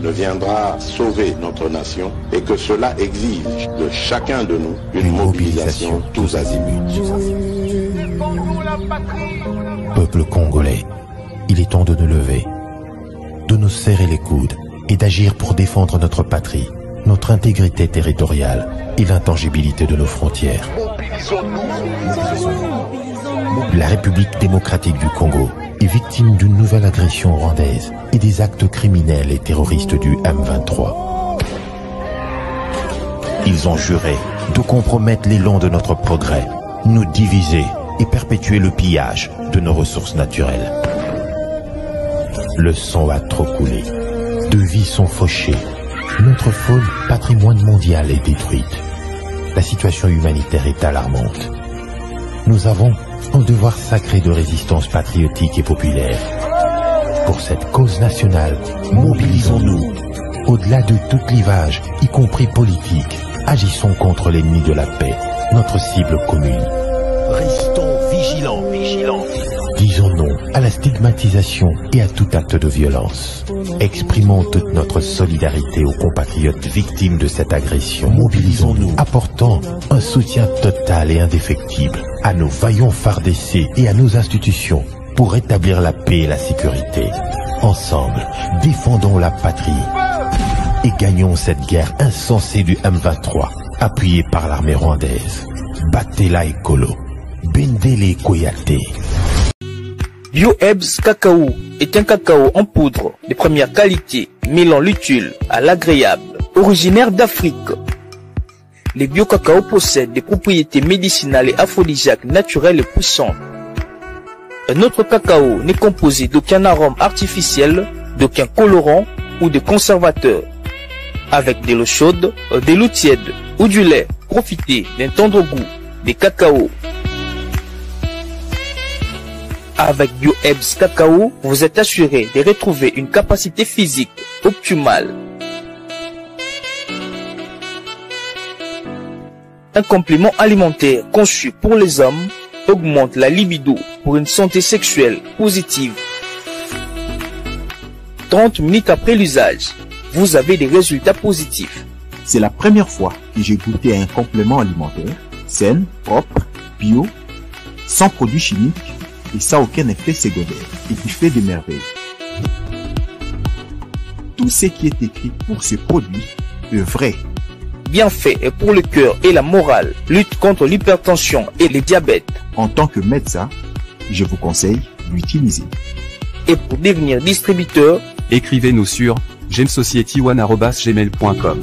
ne viendra sauver notre nation et que cela exige de chacun de nous une mobilisation tous azimuts. Peuple congolais, il est temps de nous lever, de nous serrer les coudes et d'agir pour défendre notre patrie, notre intégrité territoriale et l'intangibilité de nos frontières. La République démocratique du Congo est victime d'une nouvelle agression rwandaise et des actes criminels et terroristes du M23. Ils ont juré de compromettre l'élan de notre progrès, nous diviser et perpétuer le pillage de nos ressources naturelles. Le sang a trop coulé, de vies sont fauchées, notre faune, patrimoine mondial, est détruite. La situation humanitaire est alarmante. Nous avons un devoir sacré de résistance patriotique et populaire. Pour cette cause nationale, mobilisons-nous. Au-delà de tout clivage, y compris politique, agissons contre l'ennemi de la paix, notre cible commune. Restons vigilants. Disons non à la stigmatisation et à tout acte de violence. Exprimons toute notre solidarité aux compatriotes victimes de cette agression. Mobilisons-nous, apportant un soutien total et indéfectible à nos vaillants FARDC et à nos institutions pour rétablir la paix et la sécurité. Ensemble, défendons la patrie et gagnons cette guerre insensée du M23, appuyée par l'armée rwandaise. Battez-la écolo, Bendele Koyate. BioHerbs Cacao est un cacao en poudre de première qualité, mêlant l'utile à l'agréable, originaire d'Afrique. Les bio-cacao possèdent des propriétés médicinales et aphrodisiaques naturelles et puissantes. Un autre cacao n'est composé d'aucun arôme artificiel, d'aucun colorant ou de conservateur. Avec de l'eau chaude, de l'eau tiède ou du lait, profitez d'un tendre goût des cacao. Avec BioHerbs Cacao, vous êtes assuré de retrouver une capacité physique optimale. Un complément alimentaire conçu pour les hommes augmente la libido pour une santé sexuelle positive. 30 minutes après l'usage, vous avez des résultats positifs. C'est la première fois que j'ai goûté un complément alimentaire sain, propre, bio, sans produits chimiques et sans aucun effet secondaire et qui fait des merveilles. Tout ce qui est écrit pour ce produit est vrai. Bienfait est pour le cœur et la morale, lutte contre l'hypertension et le diabète. En tant que médecin, je vous conseille d'utiliser. Et pour devenir distributeur, écrivez-nous sur gemsociety1@gmail.com.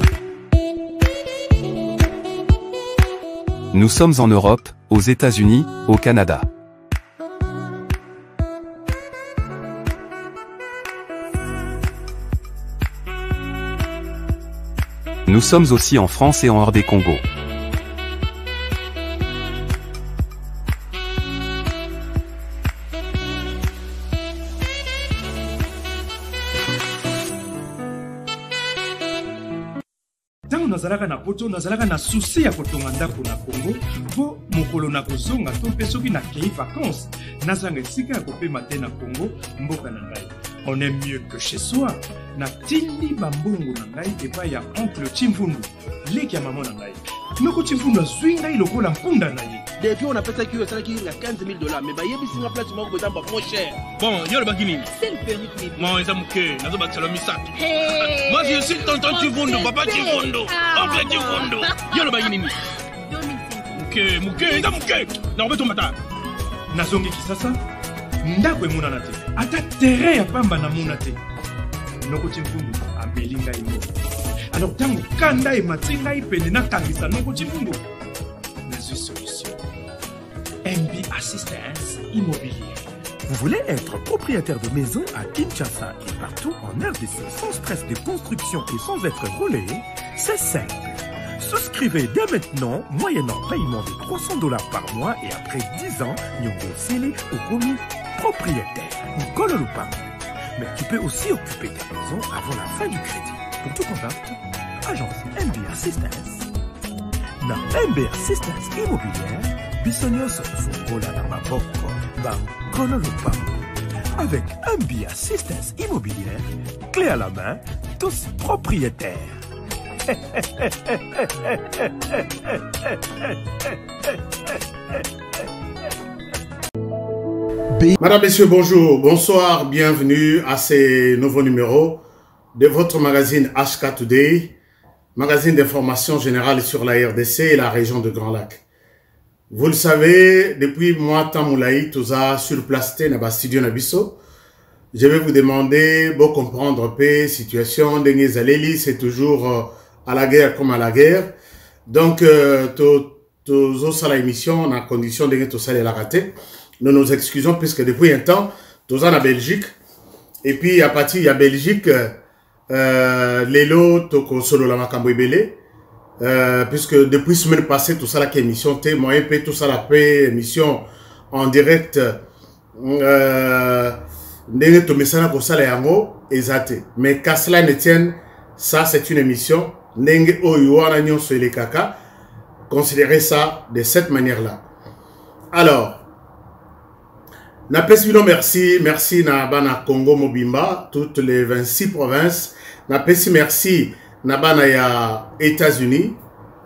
Nous sommes en Europe, aux États-Unis, au Canada. Nous sommes aussi en France et en hors des Congo. Tango nazalaka na poto nazalaka na souci ya kotonga ndako na Congo po mokolo na kozonga to pe soki na kei vacances nazanga esika ya kopema te na Congo mboka na ngai. On est mieux que chez soi. Na tindi bambungu na ngai epa ya oncle Chimfundu leki ya maman na ngai. Noko Chimfundu azwi ngai lokola mpunda na ye. Depuis on a fait ça qui est na $15 000 mais ba yebi singa place moko botamba trop cher. Bon, yo le bakini. C'est le permis. Moi eza muke, nazo bakisalo misato. Moi je suis tonton Chimfundu, papa Chimfundu, oncle Chimfundu. Yo le bakini. Muke, eza muke. Na obeto mata. Nazongi kisasa ndako emonana te. Ata terrain ya pamba na mona te. Noko Chimfundu ameli ngai ngo. Alors tango kanda emati ngai pene na kangisa Noko Chimfundu. Nazwi solution. MB Assistance Immobilière. Vous voulez être propriétaire de maison à Kinshasa et partout en RDC sans stress de construction et sans être roulé? C'est simple. Souscrivez dès maintenant, moyennant paiement de $300 par mois et après 10 ans, Nyongo Sili ou commis propriétaire. Ngolo Lupango. Mais tu peux aussi occuper ta maison avant la fin du crédit. Pour tout contact, agence MB Assistance. Dans MB Assistance Immobilière, Bissonio Sofola dans ma boko, Ngolo Lupango. Avec MB Assistance Immobilière, clé à la main, tous propriétaires. Madame, Messieurs, bonjour, bonsoir, bienvenue à ce nouveau numéro de votre magazine HK Today, magazine d'information générale sur la RDC et la région de Grand Lac. Vous le savez, depuis moi, Tamoulaï, tout ça sur place, dans le studio Nabiso, je vais vous demander de comprendre la situation de Nizaleli, c'est toujours à la guerre comme à la guerre. Donc, tous ça l'émission, à condition de tout ça la rater. Nous nous excusons puisque depuis un temps, tous en Belgique. Et puis, à partir de la Belgique, Lelo, Toko Solo la Makambo Belé. Puisque depuis semaine passée, tout ça la émission, moi et tout ça la émission en direct. Mais qu'à cela ne tienne, ça c'est une émission. Considérez ça de cette manière-là. Alors, merci na bana Congo Mobimba, toutes les 26 provinces. Merci na bana ya États-Unis,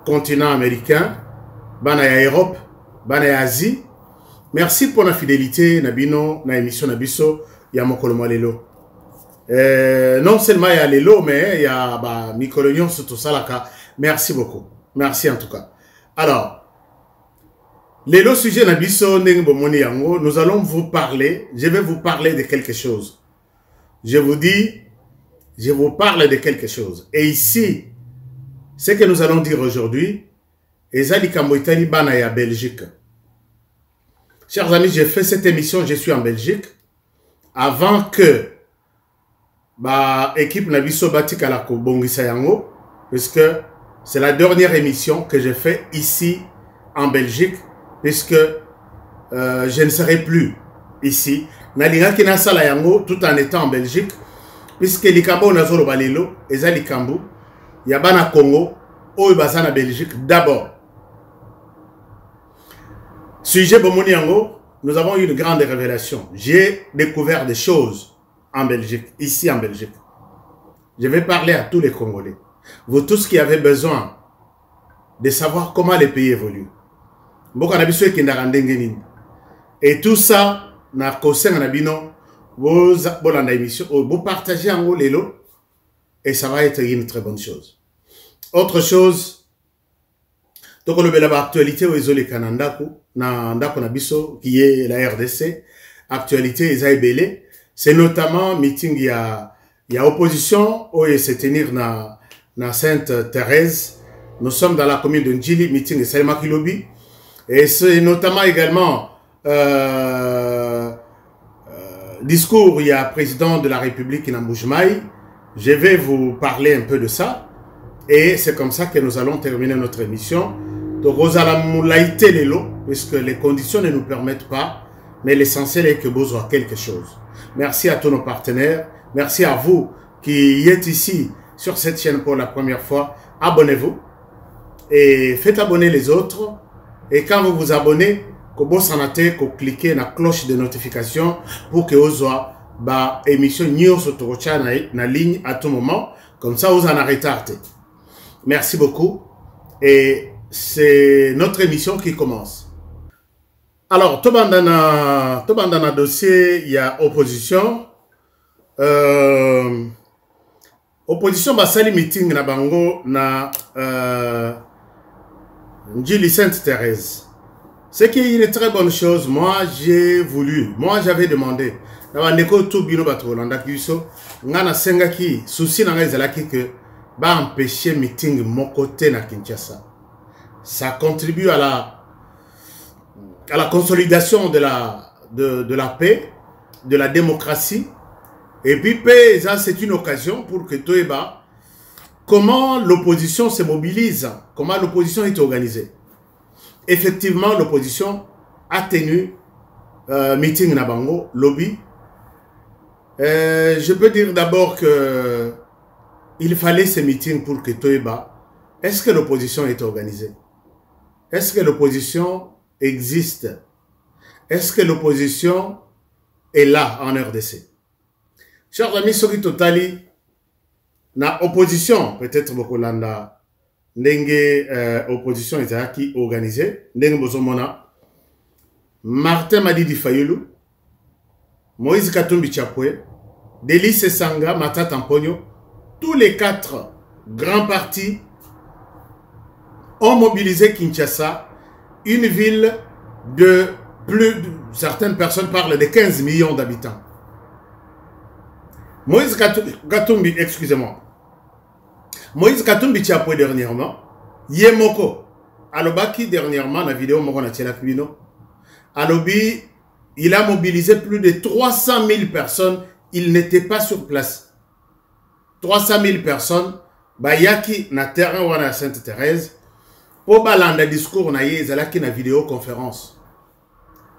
continent américain, bana ya Europe, bana ya Asie. Merci pour la fidélité nabino na émission nabiso ya mokolo malelo. Non seulement il y a Lelo, mais il y a Mikolonion sur tout ça là. Merci beaucoup. Merci en tout cas. Alors, Lelo sujet Nabiso Nengbomoni Yango, nous allons vous parler, je vais vous parler de quelque chose. Je vous dis, je vous parle de quelque chose. Et ici, ce que nous allons dire aujourd'hui, Ezali Kamboitali Banaya Belgique. Chers amis, j'ai fait cette émission, je suis en Belgique, avant que équipe Nabiso Batikala Bongisa Yango, puisque c'est la dernière émission que j'ai fait ici en Belgique, puisque je ne serai plus ici. Nalinga Kinasala Yango tout en étant en Belgique, puisque Likambo Nazoro Balelo, Eza Likambo, Yabana Congo, Oibazana Belgique d'abord. Sujet Bomoni Yango, nous avons eu une grande révélation. J'ai découvert des choses en Belgique, ici en Belgique. Je vais parler à tous les Congolais. Vous tous qui avez besoin de savoir comment les pays évoluent. Et tout ça, vous partagez en haut et ça va être une très bonne chose. Autre chose, donc on a l'actualité au Isolé Canada, qui est la RDC, actualité Isaïbélé. C'est notamment meeting, il y a opposition, où il se tenir na Sainte-Thérèse. Nous sommes dans la commune de Ndjili, meeting de Salima Kilobi. Et c'est notamment également discours, il y a président de la République Namboujmaï. Je vais vous parler un peu de ça. Et c'est comme ça que nous allons terminer notre émission. Donc, Rosala Moulaïté Lelo, puisque les conditions ne nous permettent pas, mais l'essentiel est que vous ayez quelque chose. Merci à tous nos partenaires. Merci à vous qui êtes ici sur cette chaîne pour la première fois. Abonnez-vous et faites abonner les autres. Et quand vous vous abonnez, vous cliquez sur la cloche de notification pour que vous ayez émission sur la ligne à tout moment. Comme ça, vous en arrêtez. Merci beaucoup. Et c'est notre émission qui commence. Alors, tout le dossier, il y a opposition. Opposition, basali meeting na bango na Ndjili Sainte-Thérèse. Ce qui est une très bonne chose, moi j'avais demandé. Ndeko tout bino batolanda kiso, ngana sengaki souci na ngazalaki que ba empêcher meeting mon côté na Kinshasa. Ça contribue à la consolidation de la paix, de la démocratie. Et puis, c'est une occasion pour que Toeba, comment l'opposition se mobilise, comment l'opposition est organisée. Effectivement, l'opposition a tenu meeting Nabango, lobby. Je peux dire d'abord que il fallait ce meeting pour que Toeba, est-ce que l'opposition est organisée? Est-ce que l'opposition existe? Est-ce que l'opposition est là en RDC. Chers amis, ceux qui totali, na opposition, peut-être beaucoup landa, ndenge opposition qui organisée, ndenge bozomona, Martin Madidi Fayulu, Moïse Katumbi Chapwe, Délice Sanga, Matata Mponyo, tous les 4 grands partis ont mobilisé Kinshasa, une ville de certaines personnes parlent de 15 millions d'habitants. Moïse Katumbi, excusez-moi. Moïse Katumbi Chapwe dernièrement, Yemoko, Alobaki dernièrement, la vidéo Mokona Tchelakbino, Alobi, il a mobilisé plus de 300 000 personnes, il n'était pas sur place. 300 000 personnes, Bayaki na terrain wana Sainte-Thérèse, pour balanda discours na yezalaki na vidéoconférence.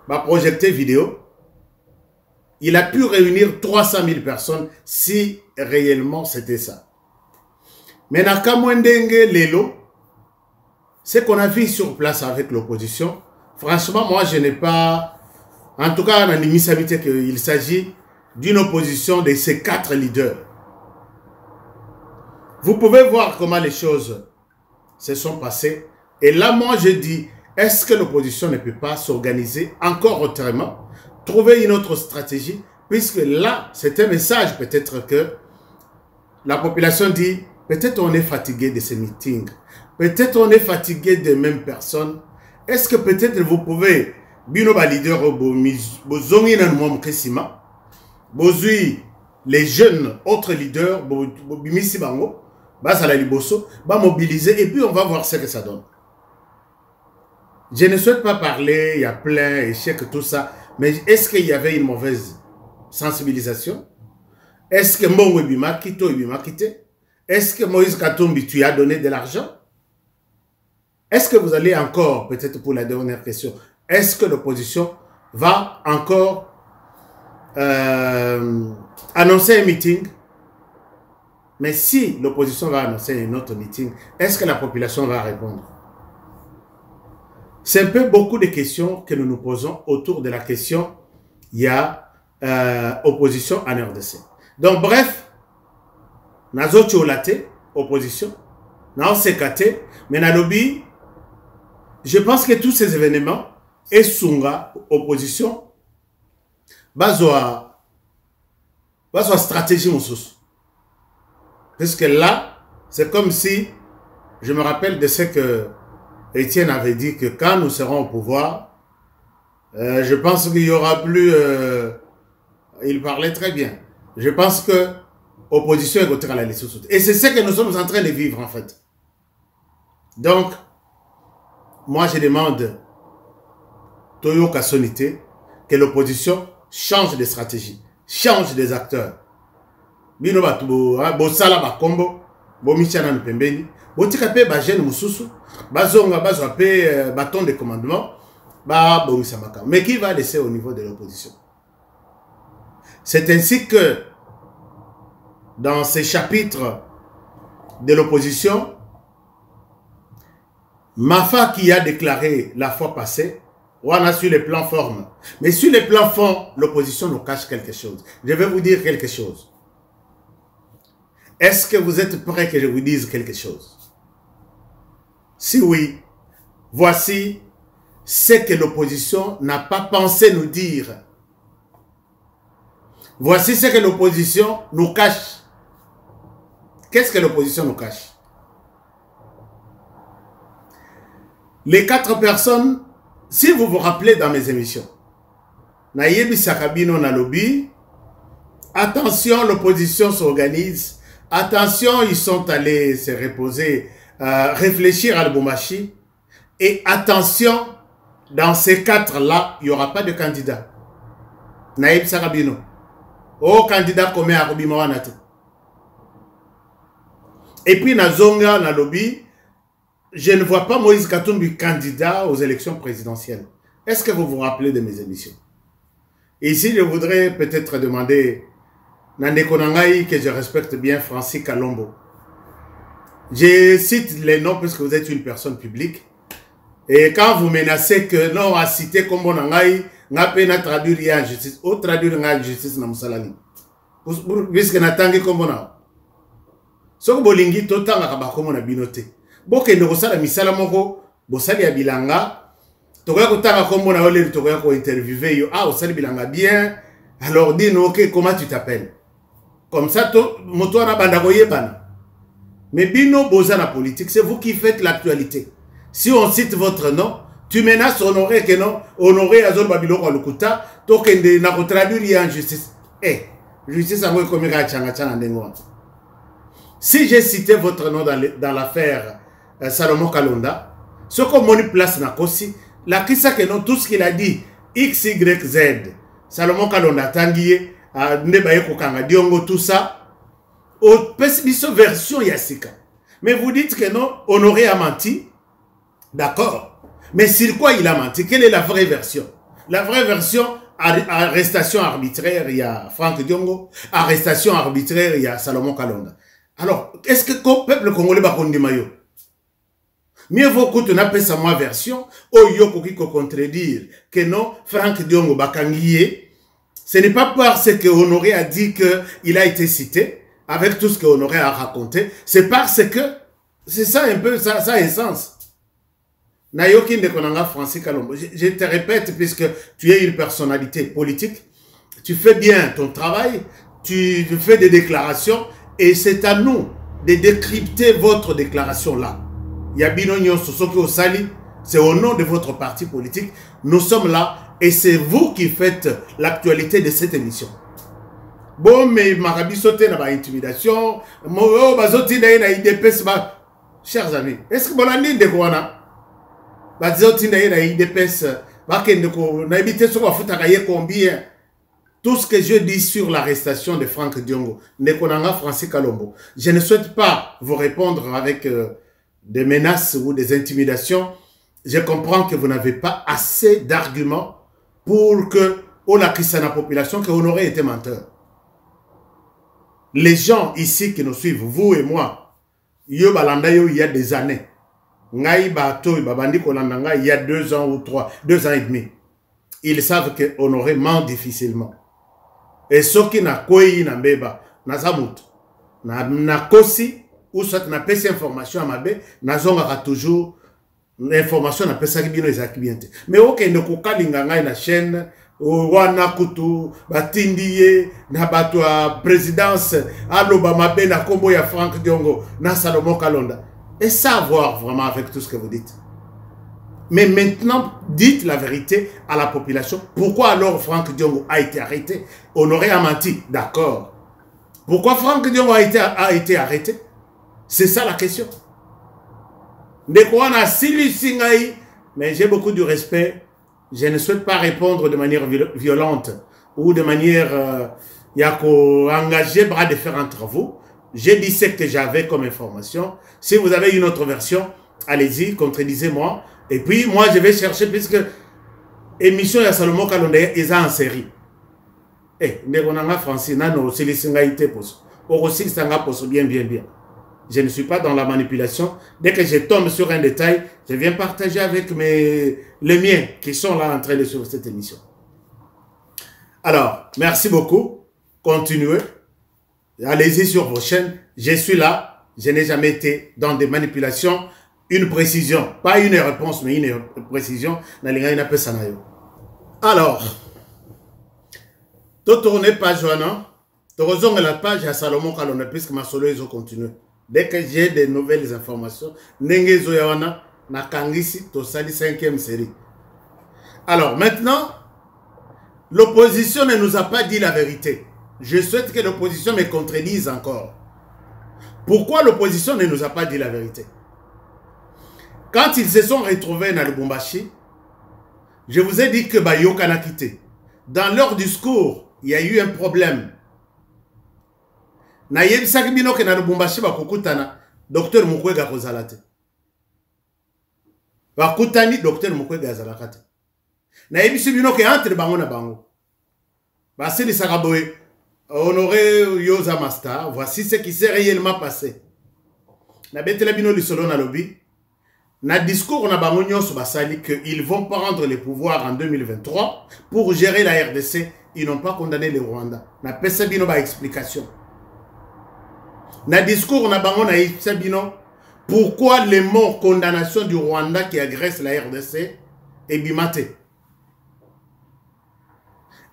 Ba projecter vidéo, il a pu réunir 300 000 personnes si réellement c'était ça. Mais na kamwendenge lelo, ce qu'on a vu sur place avec l'opposition, franchement, moi je n'ai pas, en tout cas, on a l'immisabilité qu'il s'agit d'une opposition de ces 4 leaders. Vous pouvez voir comment les choses se sont passées. Et là, moi, je dis, est-ce que l'opposition ne peut pas s'organiser encore autrement, trouver une autre stratégie, puisque là, c'est un message peut-être que la population dit, peut-être on est fatigué de ces meetings, peut-être on est fatigué des mêmes personnes. Est-ce que peut-être vous pouvez, binoba leader, les jeunes autres leaders, mobiliser, et puis on va voir ce que ça donne. Je ne souhaite pas parler, il y a plein d'échecs, tout ça, mais est-ce qu'il y avait une mauvaise sensibilisation? Est-ce que Mbongo Bima Kito Bima Kité? Est-ce que Moïse Katumbi, tu as donné de l'argent? Est-ce que vous allez encore, peut-être pour la dernière question, est-ce que l'opposition va encore annoncer un meeting? Mais si l'opposition va annoncer un autre meeting, est-ce que la population va répondre? C'est un peu beaucoup de questions que nous nous posons autour de la question, il y a opposition en RDC. Donc bref, nazo tcholate, opposition, nazo sekate, mais na lobby, je pense que tous ces événements, et sunga, opposition, bazwa stratégie moussous. Parce que là, c'est comme si, je me rappelle de ce que Étienne avait dit, que quand nous serons au pouvoir, je pense qu'il n'y aura plus... il parlait très bien. Je pense que l'opposition est contre la liste. Et c'est ce que nous sommes en train de vivre, en fait. Donc, moi, je demande, Toyo Kassonité, que l'opposition change de stratégie, change des acteurs. Bino batubo, bosala bakombo, bomichana mpembeni, botika pe ba jeune mususu, bazonga bazwa pe bâton de commandement, ba bomisamaka. Mais qui va laisser au niveau de l'opposition? C'est ainsi que dans ces chapitres de l'opposition, Mafa qui a déclaré la fois passée, on a sur les plans formes. Mais sur les plans fond, l'opposition nous cache quelque chose. Je vais vous dire quelque chose. Est-ce que vous êtes prêts que je vous dise quelque chose? Si oui, voici ce que l'opposition n'a pas pensé nous dire. Voici ce que l'opposition nous cache. Qu'est-ce que l'opposition nous cache? Les 4 personnes, si vous vous rappelez dans mes émissions, Nayebi Sakabino Nalobi, attention, l'opposition s'organise. Attention, ils sont allés se reposer, réfléchir à Lubumbashi. Et attention, dans ces 4-là, il n'y aura pas de candidat. Naïb Sarabino. Oh, candidat comme à Rubimawanate. Et puis, Nazonga, Nalobi, je ne vois pas Moïse Katumbi candidat aux élections présidentielles. Est-ce que vous vous rappelez de mes émissions? Et ici, je voudrais peut-être demander Nandeko Nangaï, que je respecte bien, Francis Kalombo. Je cite les noms parce que vous êtes une personne publique. Et quand vous menacez que non, à citer Kombo Nangaï, nga pe na traduire ya justice o traduire nga justice na musalani puisque na tangi kombo na soko bolingi to tanga ka bakomo na binote bokende kosala misala moko bosali ya bilanga tokoya kotanga kombo na ole tokoya ko interviewer yo osali bilanga bien alors dis nous ok comment tu t'appelles comme ça to moto na banda ko yebana mais bino boza na politique c'est vous qui faites l'actualité si on cite votre nom tu menaces Honoré que non Honoré azol babilo ko lukuta to kende na ko traduire en justice justice a comme changa ndengo. Si j'ai cité votre nom dans l'affaire Salomon Kalonda, ce qu'on m'a place na kosi, la kisa que non tout ce qu'il a dit X Y Z Salomon Kalonda tangiye ne baye ko kanga diongo tout ça au pesbiso version yasika. Mais vous dites que non Honoré a menti. D'accord. Mais sur quoi il a menti? Quelle est la vraie version? La vraie version, arrestation arbitraire, il y a Franck Diongo. Arrestation arbitraire, il y a Salomon Kalonda. Alors, est-ce que le peuple congolais va contre mayo? Mieux vaut que tu n'appelles sa moi version, au yoko qui contredire que non, Franck Diongo bakangiye. Ce n'est pas parce que Honoré a dit qu'il a été cité, avec tout ce que Honoré a raconté, c'est parce que, c'est ça un peu, ça a un sens. Nayoki Ndekonanga Francis Kalombo, je te répète, puisque tu es une personnalité politique, tu fais bien ton travail, tu fais des déclarations, et c'est à nous de décrypter votre déclaration là. Yabino Nyon Sosoki Osali, c'est au nom de votre parti politique, nous sommes là, et c'est vous qui faites l'actualité de cette émission. Bon, mais Marabi sauté dans l'intimidation, chers amis, est-ce que vous avez dit quoi? Tout ce que je dis sur l'arrestation de Franck Diongo, Francis Kalombo, je ne souhaite pas vous répondre avec des menaces ou des intimidations. Je comprends que vous n'avez pas assez d'arguments pour que la population que Honoré était menteur. Les gens ici qui nous suivent, vous et moi, il y a des années. Il y a 2 ans ou 2 ans et demi. Ils savent que Honoré ment difficilement. Et ce qui n'a quoi na beba, na zamut, na kosi, ou soit na pesi information à ma bé, na zonga toujours l'information na pesa ki bino ezaki bien te. Mais ok ne kokalinga ngai na chaîne, wana kutu batindiye na bato a présidence aloba mabe na kombo ya Franck Diongo na Salomon Kalonda. Et savoir vraiment avec tout ce que vous dites. Mais maintenant, dites la vérité à la population. Pourquoi alors Franck Diongo a été arrêté? Honoré a menti, d'accord. Pourquoi Franck Diongo a été arrêté? C'est ça la question. Mais j'ai beaucoup de respect. Je ne souhaite pas répondre de manière violente ou de manière engager bras de fer entre vous. J'ai dit ce que j'avais comme information. Si vous avez une autre version, allez-y, contredisez-moi. Et puis, moi, je vais chercher, puisque émission ya Salomon Kalonda est en série. Francis, bien. Je ne suis pas dans la manipulation. Dès que je tombe sur un détail, je viens partager avec les miens qui sont là en train de suivre cette émission. Alors, merci beaucoup. Continuez. Allez-y sur vos chaînes. Je suis là. Je n'ai jamais été dans des manipulations. Une précision. Pas une réponse, mais une précision. Alors, tu tournes page, tu rejoins la page à Salomon Kalonda, puisque ma solo ils ont continué. Dès que j'ai des nouvelles informations, Nenge Zoyawana, Nakangisi, Tosali 5e série. Alors, maintenant, l'opposition ne nous a pas dit la vérité. Je souhaite que l'opposition me contredise encore. Pourquoi l'opposition ne nous a pas dit la vérité? Quand ils se sont retrouvés dans le Lubumbashi, je vous ai dit que Bayoka n'a quitté. Dans leur discours, il y a eu un problème. Na yebisaki bino ke na Lubumbashi bakukutana Dr Mukwege kozalate. Bakutani Dr Mukwege azalakate. Na yebisi bino ke entre bango na bango. Basili Sakaboye Honoré Yoza Master, voici ce qui s'est réellement passé. Na betela bino lisolo na lobby. Na discours on a bangonyo sur basali qu'ils vont prendre le pouvoir en 2023 pour gérer la RDC. Ils n'ont pas condamné le Rwanda. Na pesa bino ba explication. Na discours on a bangon na pesa bino pourquoi les mots condamnation du Rwanda qui agresse la RDC est bimaté.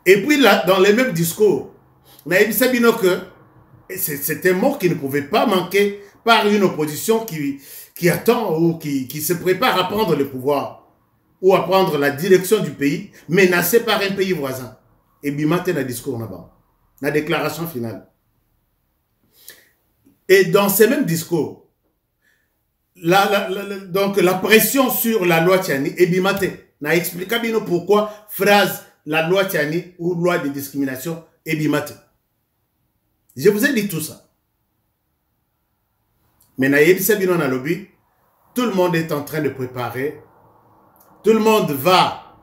Et puis là, dans les mêmes discours, on a dit que c'était un mot qui ne pouvait pas manquer par une opposition qui attend ou qui se prépare à prendre le pouvoir ou à prendre la direction du pays, menacé par un pays voisin. Et bimaté dans le discours là-bas, la déclaration finale. Et dans ces mêmes discours, donc la pression sur la loi Tiani est bimaté. N'a expliqué bien pourquoi phrase la loi Tiani ou loi de discrimination est bimaté. Je vous ai dit tout ça. Mais tout le monde est en train de préparer. Tout le monde va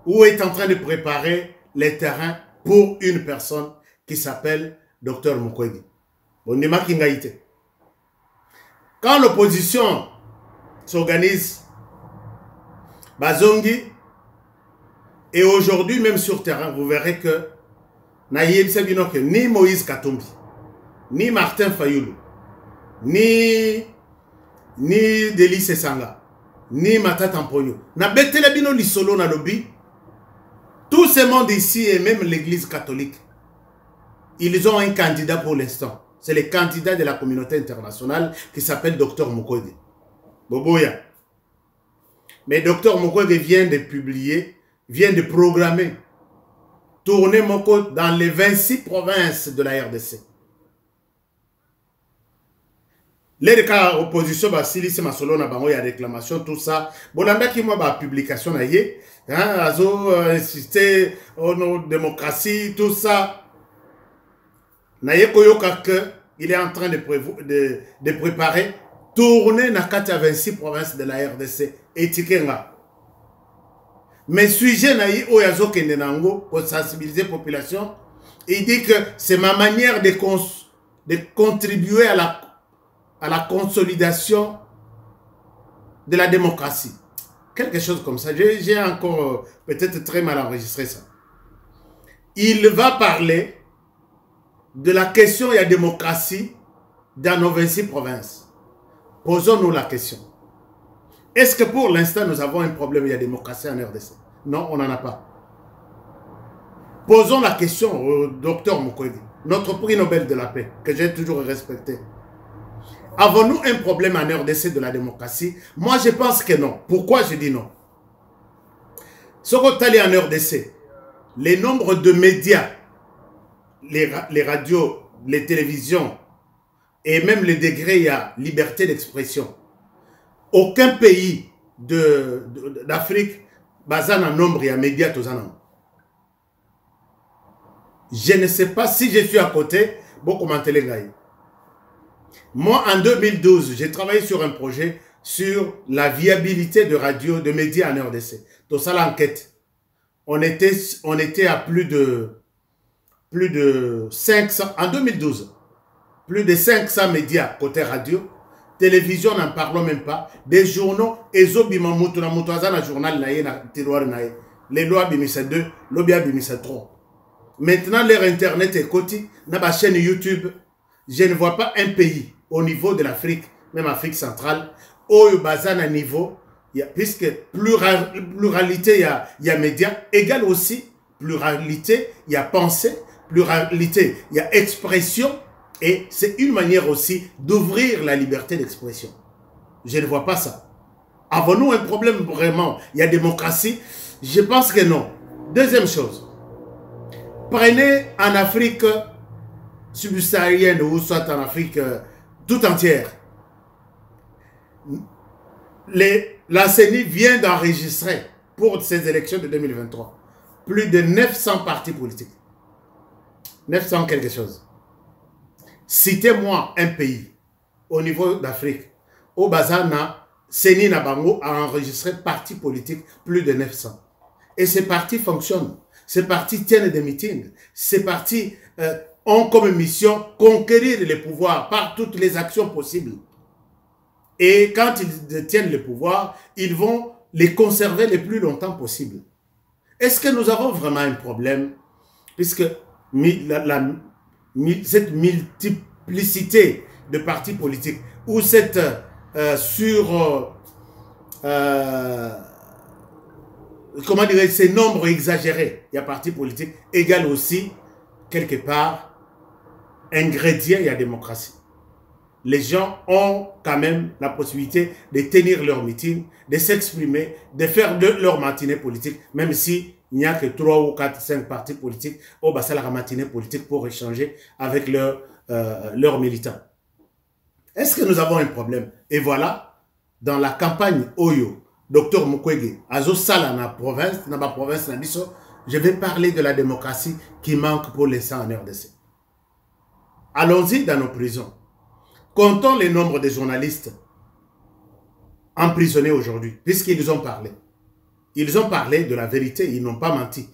ou est en train de préparer les terrains pour une personne qui s'appelle Dr Mukwege. Quand l'opposition s'organise, Bazongi, et aujourd'hui même sur terrain, vous verrez que ni Moïse Katumbi, ni Martin Fayoulou, ni Delis Sanga, ni Matata Mponyo, na betele bino lisolo na lobi, tout ce monde ici et même l'église catholique, ils ont un candidat pour l'instant. C'est le candidat de la communauté internationale qui s'appelle Dr Mukwege. Boboya. Mais Dr Mukwege vient de publier, vient de programmer, tourner Moko dans les 26 provinces de la RDC. Les cas opposition, Basili, c'est ma solo, na bango, il y a réclamation, tout ça. Bolanda qui moi, publication, na yé, azo, insister, nos démocratie, tout ça. Naye Koyoka il est en train de préparer tourner na 26 provinces de la RDC et Tikenga. Mais sujet naïe oyazo kendenango pour sensibiliser la population, il dit que c'est ma manière de contribuer à la consolidation de la démocratie. Quelque chose comme ça. J'ai encore peut-être très mal enregistré ça. Il va parler de la question de la démocratie dans nos 26 provinces. Posons-nous la question. Est-ce que pour l'instant, nous avons un problème de la démocratie en RDC? Non, on n'en a pas. Posons la question au docteur Mukwege, notre prix Nobel de la paix, que j'ai toujours respecté. Avons-nous un problème en RDC de la démocratie? Moi, je pense que non. Pourquoi je dis non? Ce qu'on est en RDC, les nombres de médias, les radios, les télévisions, et même le degré, il y a liberté d'expression. Aucun pays d'Afrique, basé en nombre, il y a médias, tous en nombre. Je ne sais pas si je suis à côté, bon, commenter les gars. Moi, en 2012, j'ai travaillé sur un projet sur la viabilité de radio, de médias en RDC. Tout ça, l'enquête. On était à plus de 500, en 2012, plus de 500 médias côté radio, télévision, n'en parlons même pas, des journaux, Ezobima Moutuna Moutouazana journal naïe, na tiroir naïe, les lois bimisa 2, l'obia bimisa 3. Maintenant, leur internet est côté, na ba chaîne YouTube, je ne vois pas un pays au niveau de l'Afrique, même Afrique centrale, au bazana niveau, puisque pluralité, il y a médias, égal aussi, pluralité, il y a pensée, pluralité, il y a expression, et c'est une manière aussi d'ouvrir la liberté d'expression. Je ne vois pas ça. Avons-nous un problème vraiment? Il y a démocratie? Je pense que non. Deuxième chose, prenez en Afrique subsaharienne ou soit en Afrique tout entière, la CENI vient d'enregistrer pour ces élections de 2023 plus de 900 partis politiques. 900 quelque chose. Citez-moi un pays au niveau d'Afrique au Bazana, CENI Nabango a enregistré partis politiques plus de 900. Et ces partis fonctionnent. Ces partis tiennent des meetings. Ces partis ont comme mission conquérir les pouvoirs par toutes les actions possibles. Et quand ils détiennent le pouvoir, ils vont les conserver le plus longtemps possible. Est-ce que nous avons vraiment un problème? Puisque cette multiplicité de partis politiques, ou cette comment dirais-je, ces nombres exagérés, il y a partis politiques, égale aussi, quelque part, ingrédient, il y a démocratie. Les gens ont quand même la possibilité de tenir leur meeting, de s'exprimer, de faire leur matinée politique, même si il n'y a que 3 ou 4, 5 partis politiques au bas la matinée politique pour échanger avec leurs militants. Est-ce que nous avons un problème? Et voilà, dans la campagne Oyo, Dr Mukwege, Azo Sala na province, je vais parler de la démocratie qui manque pour l'instant en RDC. Allons-y dans nos prisons. Comptons le nombre de journalistes emprisonnés aujourd'hui, puisqu'ils ont parlé. Ils ont parlé de la vérité, ils n'ont pas menti.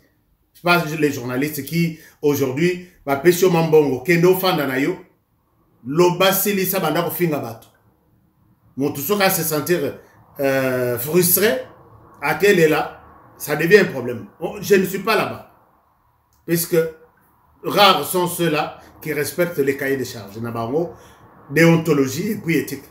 Je pense que les journalistes qui, aujourd'hui, Pesio Mambongo, Kendo Fandanayo, Lobasili Sabandako Fingabato. Montousoka se sentir frustré, à quel est là, ça devient un problème. Je ne suis pas là-bas. Puisque rares sont ceux-là qui respectent les cahiers de charges. Nabango, déontologie et puis éthique.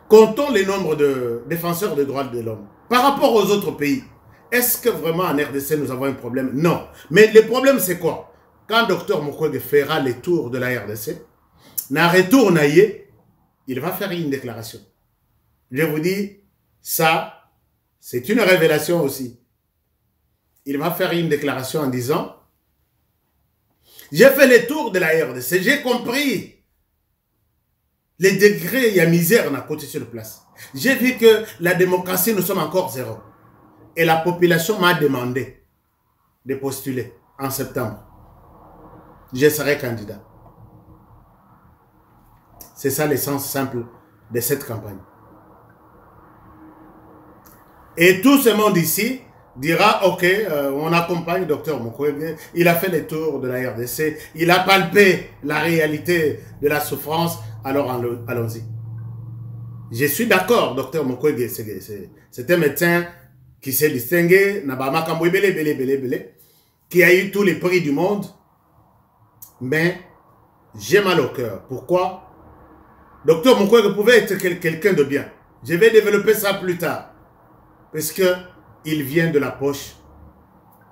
Comptons les nombres de défenseurs des droits de l'homme. Par rapport aux autres pays, est-ce que vraiment en RDC nous avons un problème? Non. Mais le problème c'est quoi? Quand Dr Mukwege fera les tours de la RDC, na retour naïe, il va faire une déclaration. Je vous dis, ça, c'est une révélation aussi. Il va faire une déclaration en disant, j'ai fait les tours de la RDC, j'ai compris les degrés, il y a misère à côté sur place. J'ai vu que la démocratie, nous sommes encore 0. Et la population m'a demandé de postuler en septembre. Je serai candidat. C'est ça l'essence simple de cette campagne. Et tout ce monde ici dira, ok, on accompagne Dr Mukwege, il a fait les tours de la RDC, il a palpé la réalité de la souffrance, alors allons-y. Je suis d'accord, Dr Mukwege, c'est un médecin qui s'est distingué, qui a eu tous les prix du monde, mais j'ai mal au cœur. Pourquoi? Dr Mukwege pouvait être quelqu'un de bien. Je vais développer ça plus tard. Parce qu'il vient de la poche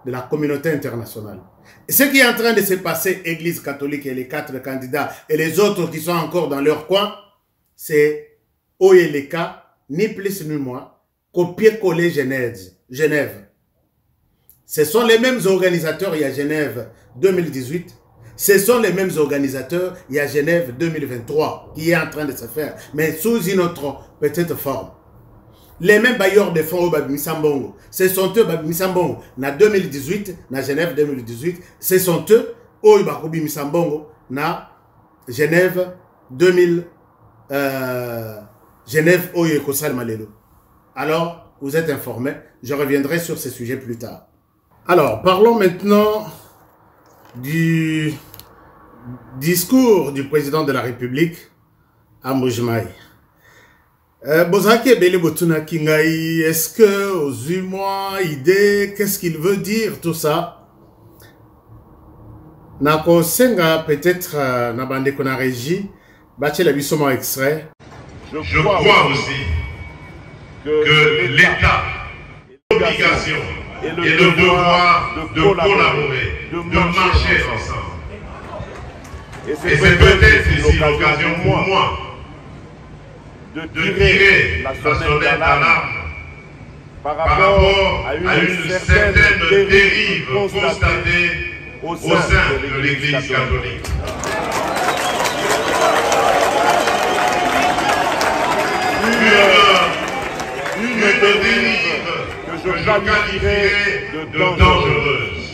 de la communauté internationale. Et ce qui est en train de se passer, Église catholique et les 4 candidats et les autres qui sont encore dans leur coin, c'est Oyeleka, ni plus ni moins, copier-coller Genève. Ce sont les mêmes organisateurs il y a Genève 2018. Ce sont les mêmes organisateurs il y a Genève 2023 qui est en train de se faire, mais sous une autre petite forme. Les mêmes bailleurs de fonds au Babimissambongo, ce sont eux Babimissambongo, na 2018, na Genève 2018, ce sont eux au Babimissambongo, na Genève 2000, Genève au Yekosal Malelo. Alors, vous êtes informés, je reviendrai sur ces sujets plus tard. Alors, parlons maintenant du discours du président de la République à Mbujimai. Bozaki Bele Botuna Kingai, est-ce que aux 8 mois, idée, qu'est-ce qu'il veut dire tout ça? Nako Senga, peut-être, Nabande Kona Régie, Bati la Bissoma extrait. Je crois aussi que l'État, l'obligation et le devoir de collaborer, de marcher ensemble. Et c'est peut-être ici l'occasion pour moi de tirer la sonnette d'alarme par rapport à une certaine dérive constatée au sein de l'Église catholique. Une dérive que je qualifierais de dangereuse,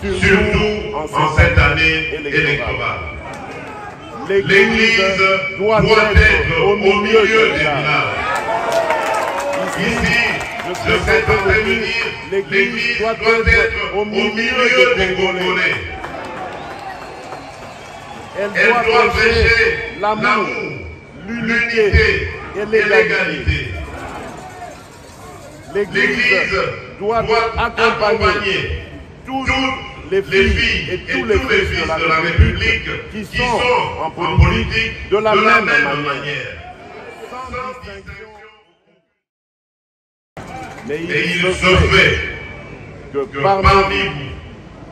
surtout en cette année électorale. L'Église doit être au milieu des villages. Ici, je sais intervenir, l'Église doit être au milieu des Congolais. Elle doit prêcher l'amour, l'unité, et l'égalité. L'Église doit accompagner toutes les filles et tous les fils de la République qui sont en politique de la même manière. Sans distinction. Mais il se fait que parmi vous,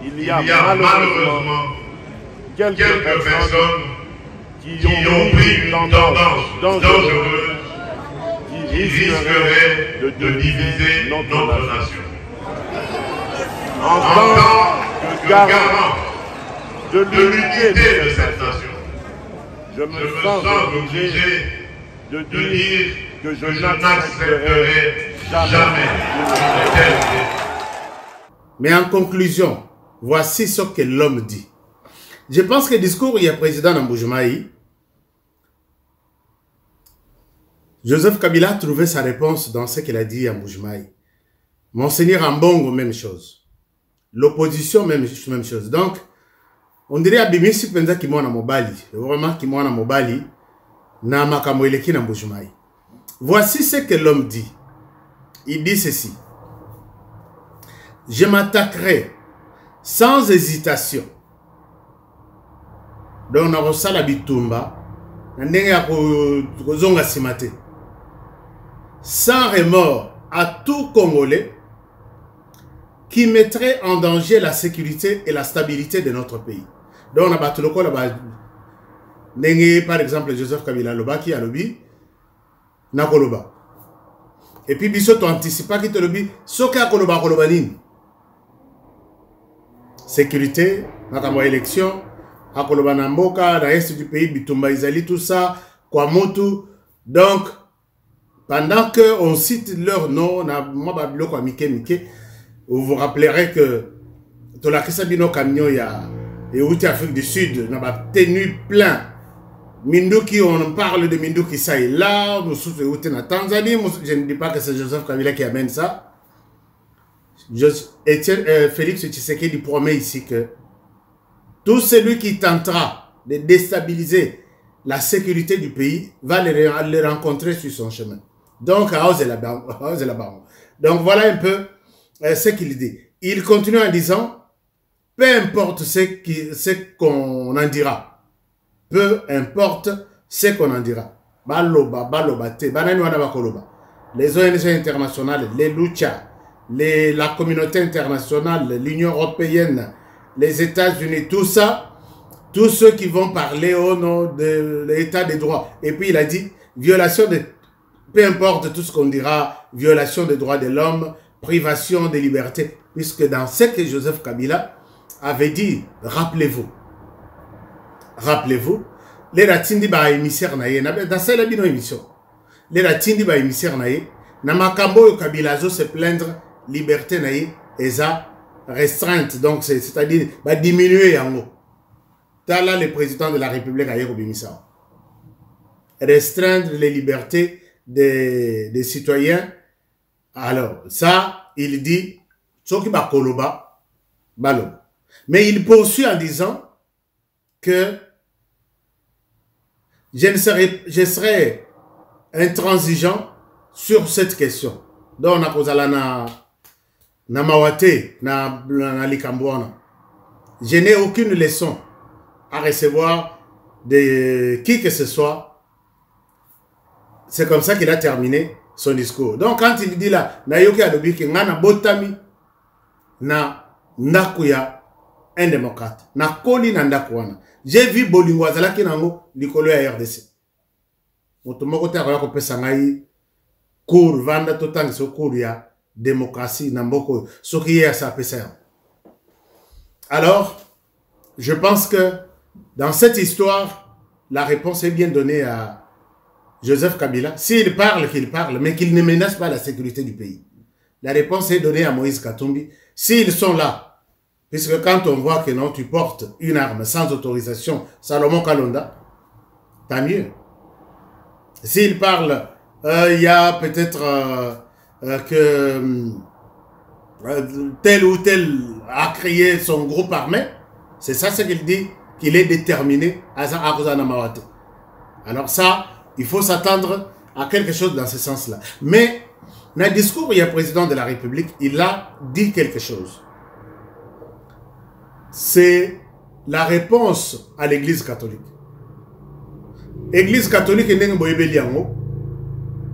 il y a malheureusement quelques personnes qui ont pris une tendance dangereuse qui risquerait de diviser notre nation. En tant que garant de l'unité de cette nation, je me sens obligé de dire que je n'accepterai jamais une telle. Mais en conclusion, voici ce que l'homme dit. Je pense que le discours du président Namboujmaï, Joseph Kabila a trouvé sa réponse dans ce qu'il a dit à Mboujumaï. Monseigneur Ambongo, même chose. L'opposition, même chose. Donc, on dirait Abimisi Penza qui m'a mobali. Vraiment qui m'a mobali. Na makamoeleki na Mboujumaï. Voici ce que l'homme dit. Il dit ceci. Je m'attaquerai sans hésitation. Donc, on a reçu la bitumba. Sans remords à tout Congolais qui mettrait en danger la sécurité et la stabilité de notre pays. Donc, on a battu le col par exemple, Joseph Kabila Loba qui a lobby, Nakoloba. Et puis, Bissot anticipa qui te lobby, Soka Koloba Kolobanin. Sécurité, Nakamo élection, Akoloba Namboka, dans l'est du pays, Bitumba Izali, tout ça, Kwamotu. Donc, pendant qu'on cite leur nom, vous vous rappellerez que dans la Kisabino Camion, il y a Afrique du Sud, on a tenu plein. Minduki, on parle de Minduki, ça est là, nous sommes en Tanzanie, je ne dis pas que c'est Joseph Kabila qui amène ça. Félix Tshisekedi promet ici que tout celui qui tentera de déstabiliser la sécurité du pays va les rencontrer sur son chemin. Donc, donc voilà un peu ce qu'il dit. Il continue en disant, peu importe ce qu'on en dira, peu importe ce qu'on en dira, les ONG internationales, les Lucha, la communauté internationale, l'Union européenne, les États-Unis, tout ça, tous ceux qui vont parler au nom de l'état des droits. Et puis il a dit, violation de... Peu importe tout ce qu'on dira, violation des droits de l'homme, privation des libertés, puisque dans ce que Joseph Kabila avait dit, rappelez-vous, les ratindi ba émissaire naïe, dans cette émission, les ratindi ba émissaire naïe, na makambo Kabila zo se plaindre, liberté naïe, et ça restreinte, donc c'est-à-dire ba diminuer yango. Tala le président de la République a yekobimisa. Restreindre les libertés des citoyens. Alors, ça, il dit, Tsoki ba koloba, balo. Mais il poursuit en disant que je serai intransigeant sur cette question. Donc, on a posé na mawate, na likambouana. Je n'ai aucune leçon à recevoir de qui que ce soit. C'est comme ça qu'il a terminé son discours. Donc quand il dit là, Nayoki Adobi ki ngana botami na nakuya un démocrate. Na koli na ndakwana. J'ai vu Bolingo azalaki nango likolo ya RDC. Motomoko te akoya kopesa ngai cours vanda totang so cours ya démocratie na mboko soki ya sa pesa. Alors, je pense que dans cette histoire, la réponse est bien donnée à Joseph Kabila. S'il parle, qu'il parle, mais qu'il ne menace pas la sécurité du pays. La réponse est donnée à Moïse Katumbi. S'ils sont là, puisque quand on voit que non, tu portes une arme sans autorisation, Salomon Kalonda, tant mieux. S'il parle, il y a peut-être que tel ou tel a créé son groupe armé. C'est ça ce qu'il dit, qu'il est déterminé à Aruzana Mawate. Alors ça, il faut s'attendre à quelque chose dans ce sens-là. Mais, dans le discours, il y a le président de la République, il a dit quelque chose. C'est la réponse à l'Église catholique. L'Église catholique est née.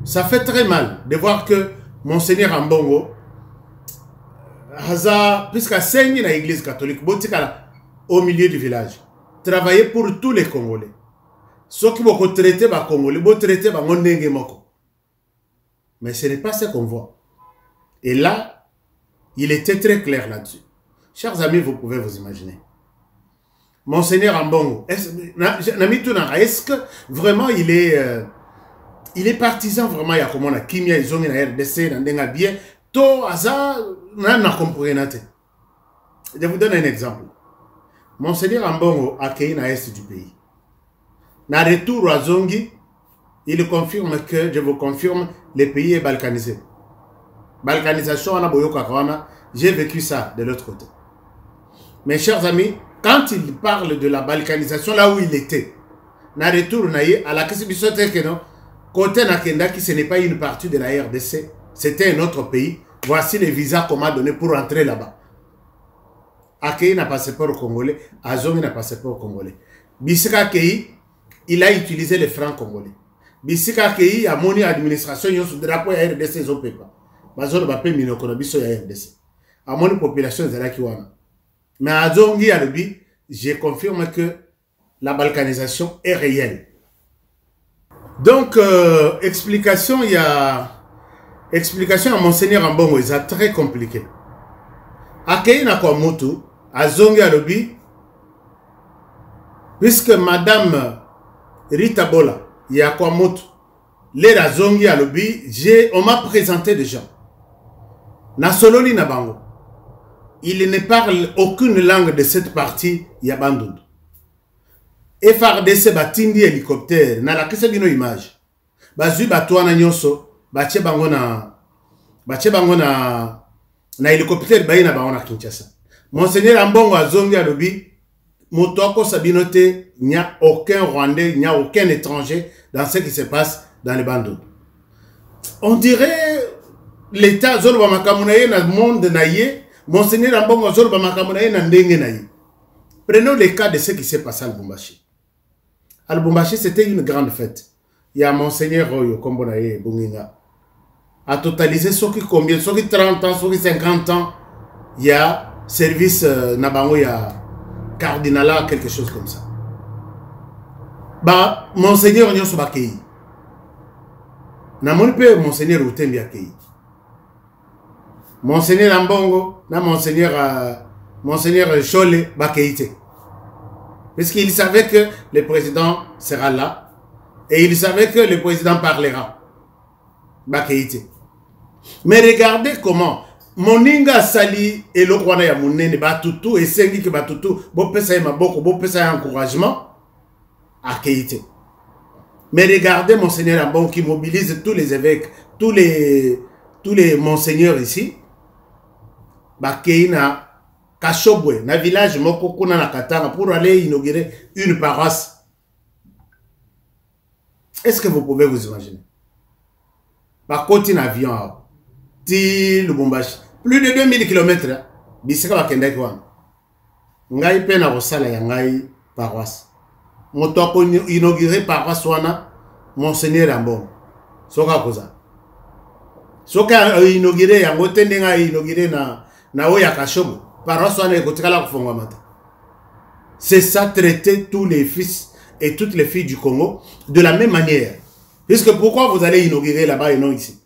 Ça fait très mal de voir que Monseigneur Ambongo, puisqu'à Seigne dans l'Église catholique, au milieu du village, travailler pour tous les Congolais. Ceux qui vont traiter les Congolais, vont traiter les Congolais. Mais ce n'est pas ce qu'on voit. Et là, il était très clair là-dessus. Chers amis, vous pouvez vous imaginer. Monseigneur Ambongo, est-ce que vraiment il est partisan vraiment, il y a comme on a Kimia, ils ont une RDC, dans un bien, tout ça, n'a compris. Je vous donne un exemple. Monseigneur Ambongo a accueilli dans l'est du pays. Dans le retour à Zongi, il confirme que, je vous confirme, le pays est balkanisé. Balkanisation, j'ai vécu ça de l'autre côté. Mes chers amis, quand il parle de la balkanisation, là où il était, dans le retour à la question que non, côté Nakenda, qui ce n'est pas une partie de la RDC, c'était un autre pays. Voici les visas qu'on m'a donné pour entrer là-bas. Akei n'a passeport congolais, Azomi n'a passeport congolais. Bisika Akei, il a utilisé les francs congolais. Bisika Akei a moni administration, il y a un drapeau à RDC, ils n'ont pas. Bazolo va payer minokonobiso à RDC. A moni population de la Kiwana. Mais à Zongi Alubi, je confirme que la balkanisation est réelle. Donc, explication, il y a... Explication à Monseigneur Ambongo, c'est très compliqué. Akei na kwa mutu, à Zongi Alubi, puisque Madame Rita Bola, il y a quoi mutu, les à Zongi Alubi, on m'a présenté des gens. Na sololi na bango. Il ne parle aucune langue de cette partie, Yabandund. FRDC batindi hélicoptère, na la kese bino image. Bazui batouana nyonso, bache bango na hélicoptère bayi na bango na Kinshasa. Monseigneur Ambongo Azongi Alobi, Motoko Sabinote, il n'y a aucun Rwandais, il n'y a aucun étranger dans ce qui se passe dans les Bandundu. On dirait l'État Zolba Makamunaye na monde naïe. Monseigneur Ambongo Zolba Makamunaye na ndenge naïe. Prenons le cas de ce qui s'est passé à Lubumbashi. À Lubumbashi, c'était une grande fête. Il y a Monseigneur Royo Kombonaye Bunginga. A totalisé ceux qui combien, ceux qui 30 ans, ceux qui 50 ans, il y a service Nabango, il y a cardinala, quelque chose comme ça. Bah, Monseigneur Nyonso Bakei. Na mon père, Monseigneur Utembi Akei. Monseigneur Ambongo, na Monseigneur Chole Bakeite. Parce qu'il savait que le président sera là et il savait que le président parlera. Bakeite. Mais regardez comment Moninga Sali et le roi ya Mounene Batutu et Sengi que Batutu bo pesa maboko bo pesa encouragement à Keite. Mais regardez Monseigneur Ambongo qui mobilise tous les évêques, tous les monseigneurs ici. Bakeina Kashobwe, na village Mokokuna na Katanga pour aller inaugurer une paroisse. Est-ce que vous pouvez vous imaginer? Bakoti na avion ti Lubumbashi. Plus de 2000 km. Bisika bakenda kwa. Ngai pe na rosala ya ngai paroisse. Motoko inaugurer paroisse wana Monseigneur Ambongo. Soka koza. Soka inaugurer ya ngotende ngai inaugurer na oya Kashobo. Paroisse wana ekotikala kufongwa mata. C'est ça, traiter tous les fils et toutes les filles du Congo de la même manière. Puisque pourquoi vous allez inaugurer là-bas et non ici?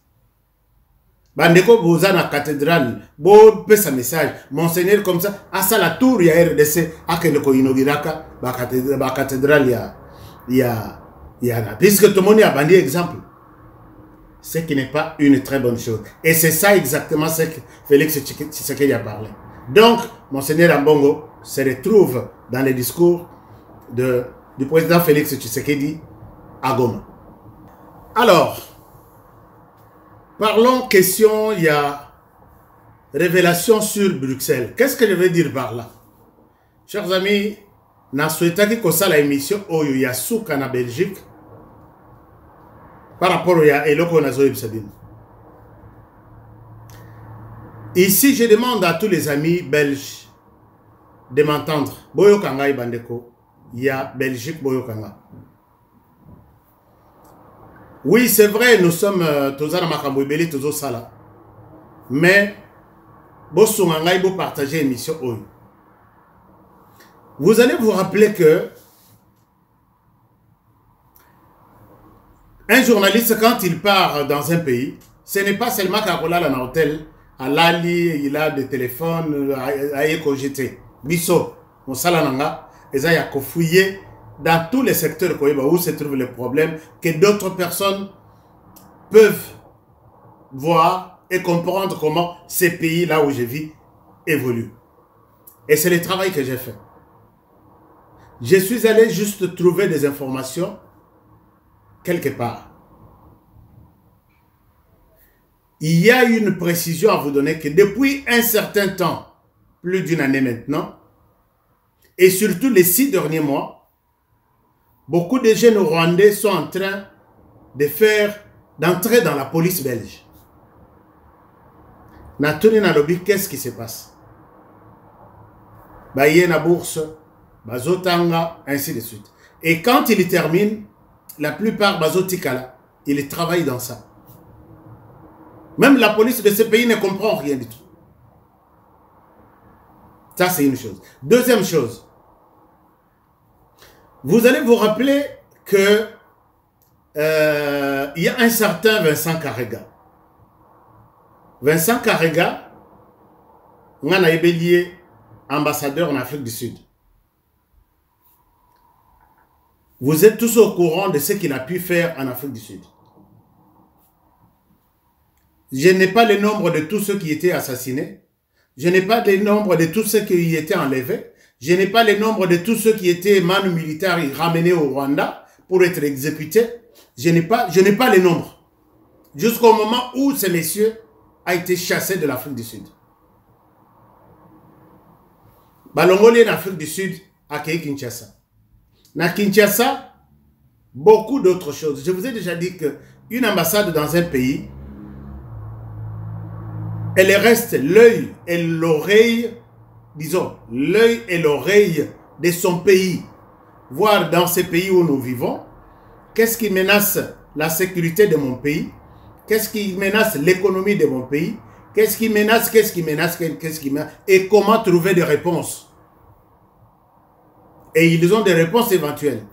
Bandeko, vous avez la cathédrale, bon, pesa message, Monseigneur comme ça, à ça la tour, il y a RDC, à que le inauguraka, la cathédrale, il y a, puisque tout le monde a bandé exemple. Ce qui n'est pas une très bonne chose. Et c'est ça exactement ce que Félix Tshisekedi a parlé. Donc, Monseigneur Ambongo se retrouve dans les discours du président Félix Tshisekedi à Goma. Alors, parlons question, il y a révélation sur Bruxelles. Qu'est-ce que je veux dire par là? Chers amis, na souhaité que ça la émission Oyo Yasuka na Belgique. par rapport à Eloko Nazoïb Sabine. Ici, je demande à tous les amis belges de m'entendre. Boyo Kanga Ibandeko, il y a Belgique Boyo Kanga. Oui, c'est vrai, nous sommes Tozana Makambo Ibeli Tozo Sala. Mais, Bossonganga Ibo partager l'émission Oyo. Vous allez vous rappeler que un journaliste, quand il part dans un pays, ce n'est pas seulement Karola dans l'hôtel, à Lali, il a des téléphones, à Ekojete. Bisso, on salananga, et ça y a fouillé dans tous les secteurs où se trouvent les problèmes, que d'autres personnes peuvent voir et comprendre comment ces pays là où je vis évoluent. Et c'est le travail que j'ai fait. Je suis allé juste trouver des informations quelque part. Il y a une précision à vous donner que depuis un certain temps, plus d'une année maintenant, et surtout les 6 derniers mois, beaucoup de jeunes Rwandais sont en train d'entrer dans la police belge. Natuni Nalobi, qu'est-ce qui se passe? Baye na bourse, bazotanga, ainsi de suite. Et quand il termine, la plupart bazotikala, ils travaillent dans ça. Même la police de ce pays ne comprend rien du tout. Ça, c'est une chose. Deuxième chose, vous allez vous rappeler que il y a un certain Vincent Karega. Vincent Karega, on a ébellié ambassadeur en Afrique du Sud. Vous êtes tous au courant de ce qu'il a pu faire en Afrique du Sud. Je n'ai pas le nombre de tous ceux qui étaient assassinés. Je n'ai pas le nombre de tous ceux qui étaient enlevés. Je n'ai pas le nombre de tous ceux qui étaient manu militaires et ramenés au Rwanda pour être exécutés. Je n'ai pas le nombre. Jusqu'au moment où ce monsieur a été chassé de l'Afrique du Sud. Balongoli en Afrique du Sud à Kinshasa. Na Kinshasa, beaucoup d'autres choses. Je vous ai déjà dit qu'une ambassade dans un pays, elle reste l'œil et l'oreille, disons, l'œil et l'oreille de son pays. Voir dans ces pays où nous vivons, qu'est-ce qui menace la sécurité de mon pays, qu'est-ce qui menace l'économie de mon pays, qu'est-ce qui menace, et comment trouver des réponses. Et ils ont des réponses éventuelles.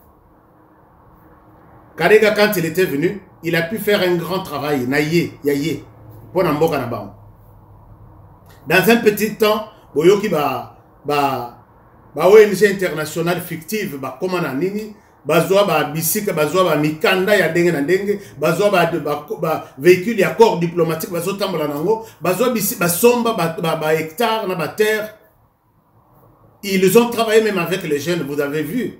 Karega, quand il était venu, il a pu faire un grand travail, yaye, pour Namboka Nabao. Dans un petit temps, Boyoki ONG internationale fictive, comment on a nini, bazwa bisika, bazwa mikanda ya denge na denge, bazwa véhicule ya corps diplomatique, bazwa tambola nango, bazwa basomba hectare na terre. Ils ont travaillé même avec les jeunes, vous avez vu.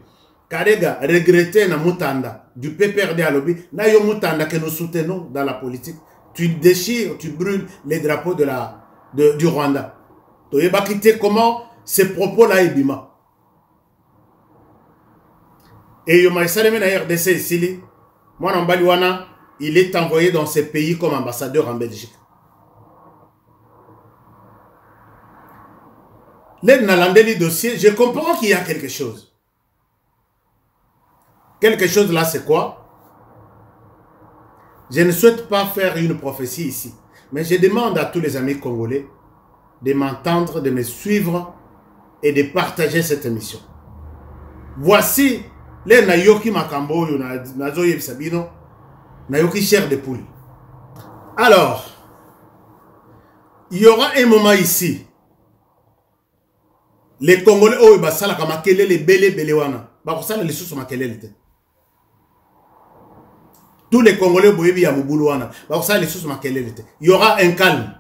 Karega regrettait na Mutanda, du PPRD à lobby, na yo Mutanda que nous soutenons dans la politique. Tu déchires, tu brûles les drapeaux du Rwanda. Tu n'as pas quitté comment ces propos-là ébima. Et Yoma Saleme na RDC ici, moi Nambaliwana, il est envoyé dans ces pays comme ambassadeur en Belgique. L'aide n'a l'andeli dossier, je comprends qu'il y a quelque chose. Quelque chose là, c'est quoi? Je ne souhaite pas faire une prophétie ici, mais je demande à tous les amis congolais de m'entendre, de me suivre et de partager cette émission. Voici les Nayoki Makambo, Nazoye Sabino, Nayoki chair de poule. Alors, il y aura un moment ici. Les Congolais, oh, bah ça, la kamakele, les belewana. Bah, ça, les sous makele. Tous les Congolais, boyebi ya mubuluwana. Bah, ça, les sous makele. Il y aura un calme.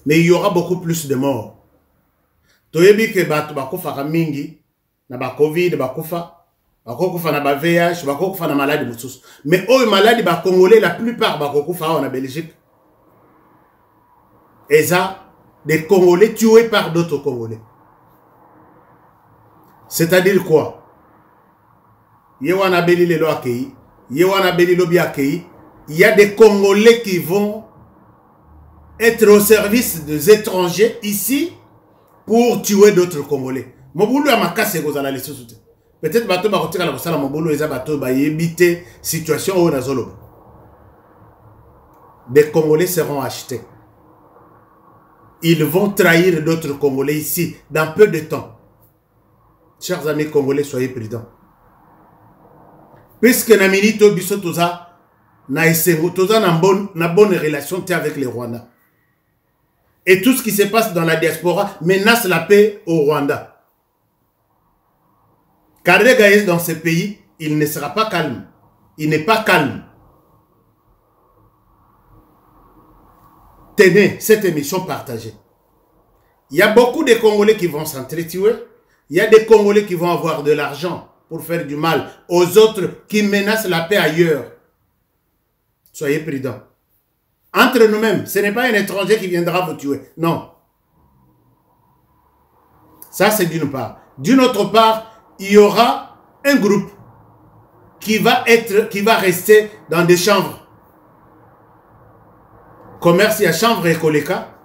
Mais il y aura beaucoup plus de morts. Toyebi ke batu bakufa mingi, na ba Covid, bakufa na ba VIH, bakufa na maladie mususu. Mais oh, maladie ba Congolais, la plupart bakufa en Belgique. Et ça, des Congolais tués par d'autres Congolais. C'est-à-dire quoi? Yewana beli le loakei, Yewana Beli Lobi accueilli. Il y a des Congolais qui vont être au service des étrangers ici pour tuer d'autres Congolais. Moboulou a makase kozala les sous-soutés. Peut-être bateau ba kotika la kosala Moboulou eza bateau ba yebite situation au nazolo. Des Congolais seront achetés. Ils vont trahir d'autres Congolais ici dans peu de temps. Chers amis Congolais, soyez prudents. Puisque na minito biso toza na esengo toza na bonne relation avec les Rwandais. Et tout ce qui se passe dans la diaspora menace la paix au Rwanda. Car Gaïs dans ce pays, il ne sera pas calme. Il n'est pas calme. Tenez cette émission partagée. Il y a beaucoup de Congolais qui vont s'entretuer. Il y a des Congolais qui vont avoir de l'argent pour faire du mal aux autres qui menacent la paix ailleurs. Soyez prudents. Entre nous-mêmes, ce n'est pas un étranger qui viendra vous tuer. Non. Ça, c'est d'une part. D'une autre part, il y aura un groupe qui va rester dans des chambres. Commerce, il y a chambre et colléca.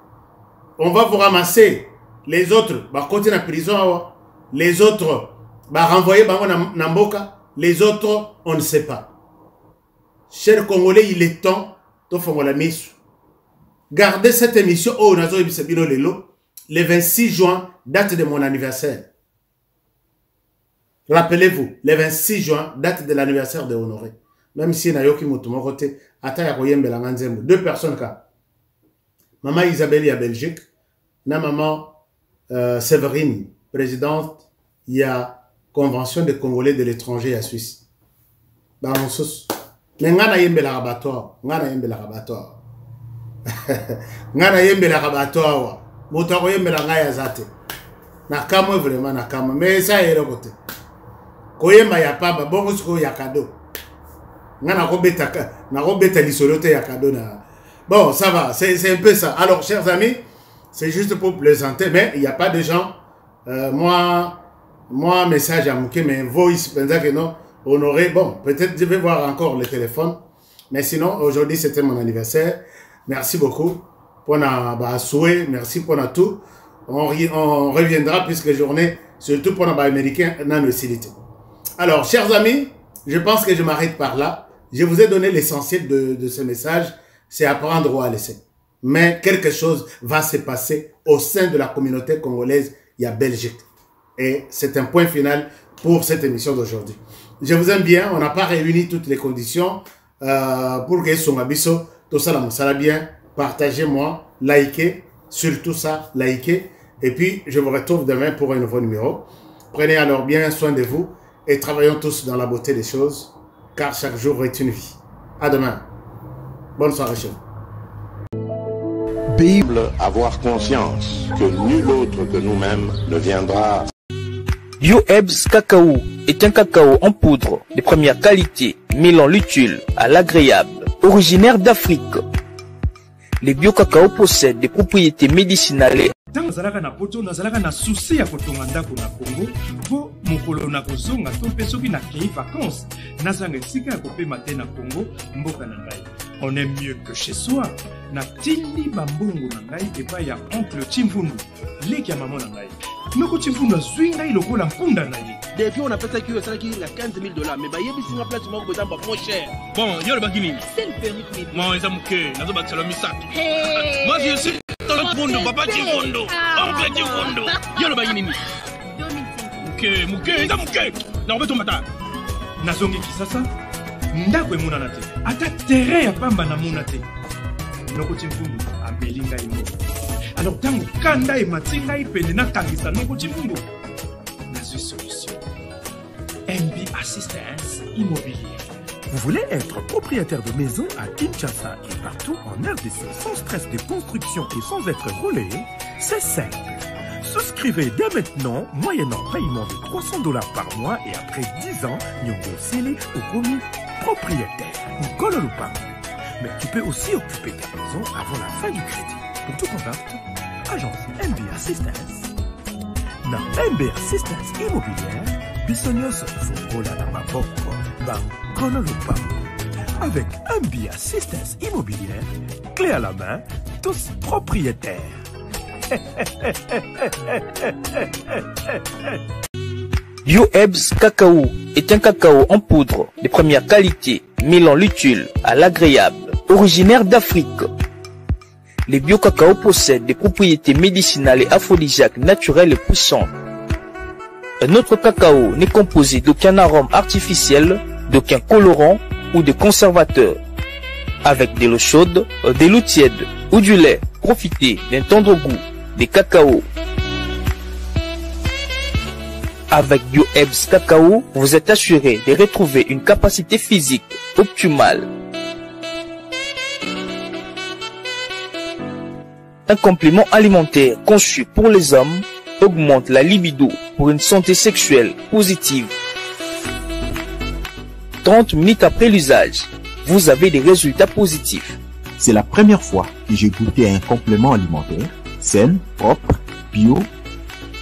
On va vous ramasser. Les autres, bah, côté la prison, les autres, bah, renvoyer na mboka. Les autres, on ne sait pas. Chers Congolais, il est temps de faire la mise. Gardez cette émission au Nazo Ebisebino Lelo, le 26 juin, date de mon anniversaire. Rappelez-vous, le 26 juin, date de l'anniversaire de Honoré. Même si Nayoki Motumokote, Ataya Koyembe Langanzembo, 2 personnes car. Maman Isabelle à Belgique, na maman Séverine, présidente, il y a convention des Congolais de l'étranger à Suisse. Bah, mon sous. Mais ngana yembe la rabatoire, ngana yembe la rabatoire. Ngana yembe la rabatoire. Motaro yembe la ngaya zate. Nakamo vraiment nakamo, mais ça est le côté. Koyemba ya paba, bongo siko ya cadeau. Ngana robeta lisolote ya cadeau na. Bon, ça va, c'est un peu ça. Alors, chers amis, c'est juste pour plaisanter, mais il n'y a pas de gens. Moi, message à Mouké, mais voice, pensez que non. Honoré, bon, peut-être je vais voir encore le téléphone. Mais sinon, aujourd'hui, c'était mon anniversaire. Merci beaucoup pour notre souhait. Merci pour notre tout. On reviendra puisque journée, surtout pour nos Américains, dans nos cilités. Alors, chers amis, je pense que je m'arrête par là. Je vous ai donné l'essentiel de ce message. C'est apprendre ou à laisser. Mais quelque chose va se passer au sein de la communauté congolaise. Il y a Belgique. Et c'est un point final pour cette émission d'aujourd'hui. Je vous aime bien. On n'a pas réuni toutes les conditions pour que son abisso, tout ça, ça bien. Partagez-moi, likez, surtout ça, likez. Et puis, je vous retrouve demain pour un nouveau numéro. Prenez alors bien soin de vous et travaillons tous dans la beauté des choses, car chaque jour est une vie. À demain. Bonne soirée chez vous. Bible, avoir conscience que nul autre que nous-mêmes ne viendra. BioEbs Cacao est un cacao en poudre de première qualité, mêlant l'utile à l'agréable, originaire d'Afrique. Les bio-cacao possèdent des propriétés médicinales et Tant nazalaka na poto nazalaka na souci ya kotonga ndako na Congo po mokolo na kozonga to pe soki na kei vacances nazanga esika ya kopema te na Congo mboka na ngai. On est mieux que chez soi. Na tindi bambongo na ngai epa ya oncle Chimfundu leki ya maman na ngai. Noko Chimfundu azwi ngai lokola mpunda na ye. Depuis on a fait ça qui est la $15 000, mais bah yebi singa place moko bezamba moins cher. Bon, yo le bakini. C'est le permis de m'aider. Moi, ils muke, nazo bakisalo misato. Moi, je suis tonton Chifundo, papa Chifundo, oncle Chifundo. Yo le bakini. Muke, ils muke. Na obeto mata. Nazongi kisasa ndako emuna na te. Ata terrain ya pamba na muna te. Noko Chimfundu ameli ngai ngo. Alors tango kanda e matinga ipende na kangisa Noko Chimfundu. Nazui solution. MB Assistance Immobilier. Vous voulez être propriétaire de maison à Kinshasa et partout en RDC sans stress de construction et sans être relayé? C'est simple. Souscrivez dès maintenant, moyennant paiement de $300 par mois et après 10 ans, Nyongo Sele au premier propriétaire. Nkolo Lupango. Mais tu peux aussi occuper ta maison avant la fin du crédit. Pour tout contact, agence MB Assistance. Dans MB Assistance Immobilière, Bissonioso Fongola Namaboko. Chrono Bank. Avec MB Assistance Immobilière, clé à la main, tous propriétaires. BioEbs Cacao est un cacao en poudre de première qualité, mêlant l'utile à l'agréable, originaire d'Afrique. Les bio-cacao possèdent des propriétés médicinales et aphrodisiaques naturelles et puissantes. Notre cacao n'est composé d'aucun arôme artificiel, d'aucun colorant ou de conservateur. Avec de l'eau chaude, de l'eau tiède ou du lait, profitez d'un tendre goût des cacao. Avec BioEbs Cacao, vous êtes assuré de retrouver une capacité physique optimale. Un complément alimentaire conçu pour les hommes augmente la libido pour une santé sexuelle positive. 30 minutes après l'usage, vous avez des résultats positifs. C'est la première fois que j'ai goûté un complément alimentaire sain, propre, bio,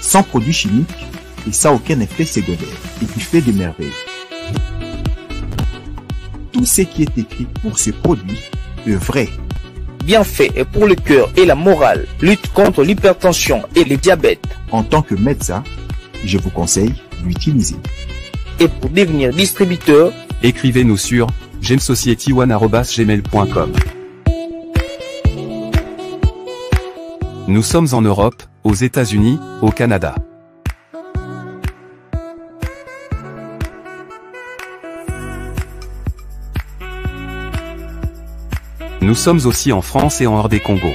sans produits chimiques et sans aucun effet secondaire et qui fait des merveilles. Tout ce qui est écrit pour ce produit est vrai. Bien fait et pour le cœur et la morale, lutte contre l'hypertension et le diabète. En tant que médecin, je vous conseille d'utiliser. Et pour devenir distributeur, écrivez-nous sur gemsociety1@gmail.com. Nous sommes en Europe, aux États-Unis, au Canada. Nous sommes aussi en France et en hors des Congo.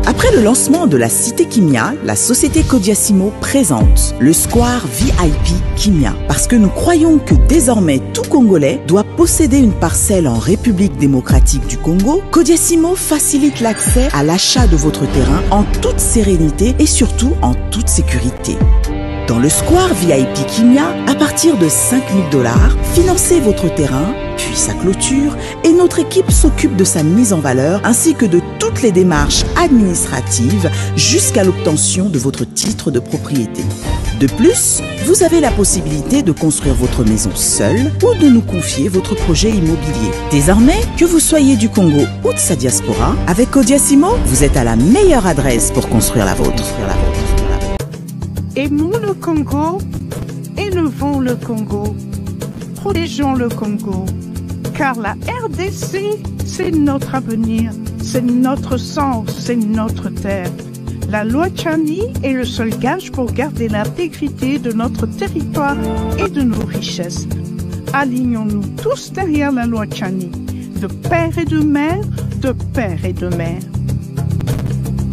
Après le lancement de la Cité Kimia, la société Codiasimo présente le Square VIP Kimia. Parce que nous croyons que désormais tout Congolais doit posséder une parcelle en République démocratique du Congo, Codiasimo facilite l'accès à l'achat de votre terrain en toute sérénité et surtout en toute sécurité. Dans le Square VIP Kimia, à partir de 5 000 $, financez votre terrain, puis sa clôture, et notre équipe s'occupe de sa mise en valeur ainsi que de toutes les démarches administratives jusqu'à l'obtention de votre titre de propriété. De plus, vous avez la possibilité de construire votre maison seule ou de nous confier votre projet immobilier. Désormais, que vous soyez du Congo ou de sa diaspora, avec Codiasimo, vous êtes à la meilleure adresse pour construire la vôtre. Aimons le Congo, élevons le Congo, protégeons le Congo, car la RDC, c'est notre avenir, c'est notre sang, c'est notre terre. La loi Tchani est le seul gage pour garder l'intégrité de notre territoire et de nos richesses. Alignons-nous tous derrière la loi Tchani, de père et de mère, de père et de mère.